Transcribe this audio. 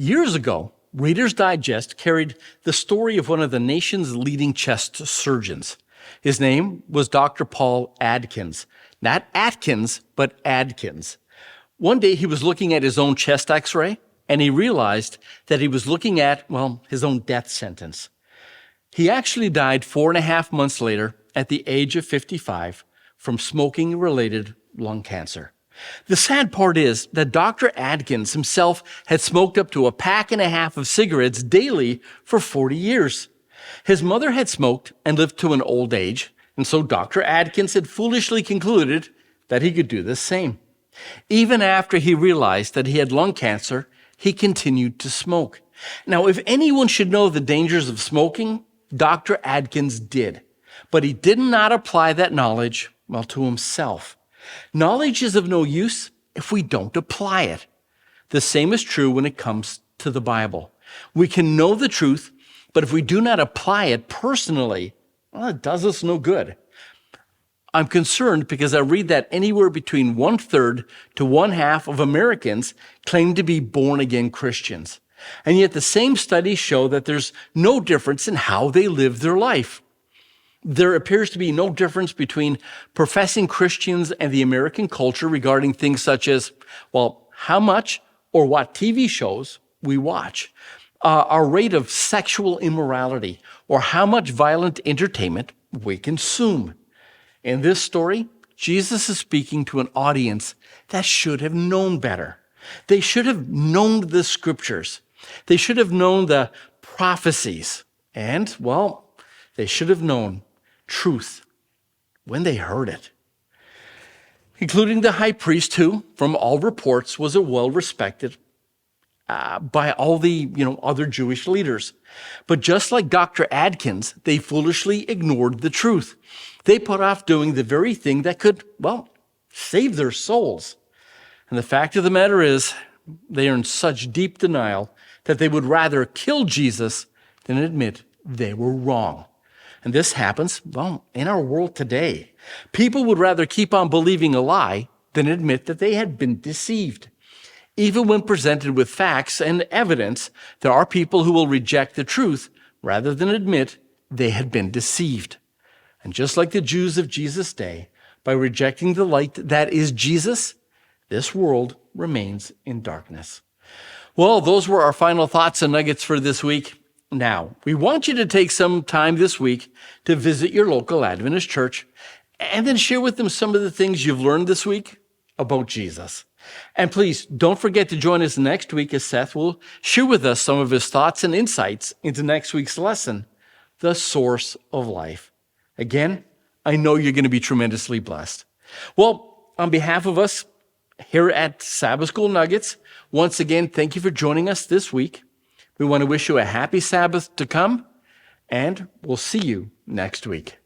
Years ago, Reader's Digest carried the story of one of the nation's leading chest surgeons. His name was Dr. Paul Adkins. Not Atkins, but Adkins. One day he was looking at his own chest x-ray, and he realized that he was looking at, his own death sentence. He actually died 4.5 months later at the age of 55 from smoking-related lung cancer. The sad part is that Dr. Adkins himself had smoked up to 1.5 packs of cigarettes daily for 40 years. His mother had smoked and lived to an old age, and so Dr. Adkins had foolishly concluded that he could do the same. Even after he realized that he had lung cancer, he continued to smoke. Now, if anyone should know the dangers of smoking, Dr. Adkins did. But he did not apply that knowledge, to himself. Knowledge is of no use if we don't apply it. The same is true when it comes to the Bible. We can know the truth, but if we do not apply it personally, it does us no good. I'm concerned because I read that anywhere between 1/3 to 1/2 of Americans claim to be born-again Christians. And yet the same studies show that there's no difference in how they live their life. There appears to be no difference between professing Christians and the American culture regarding things such as, how much or what TV shows we watch, our rate of sexual immorality, or how much violent entertainment we consume. In this story, Jesus is speaking to an audience that should have known better. They should have known the scriptures. They should have known the prophecies. And, they should have known truth when they heard it. Including the high priest who, from all reports, was a well-respected by all the other Jewish leaders. But just like Dr. Adkins, they foolishly ignored the truth. They put off doing the very thing that could, save their souls. And the fact of the matter is, they are in such deep denial that they would rather kill Jesus than admit they were wrong. And this happens, in our world today. People would rather keep on believing a lie than admit that they had been deceived. Even when presented with facts and evidence, there are people who will reject the truth rather than admit they had been deceived. And just like the Jews of Jesus' day, by rejecting the light that is Jesus, this world remains in darkness. Well, those were our final thoughts and nuggets for this week. Now, we want you to take some time this week to visit your local Adventist church and then share with them some of the things you've learned this week about Jesus. And please don't forget to join us next week as Seth will share with us some of his thoughts and insights into next week's lesson, the source of life. Again, I know you're going to be tremendously blessed. Well, on behalf of us here at Sabbath School Nuggets, once again, thank you for joining us this week. We want to wish you a happy Sabbath to come, and we'll see you next week.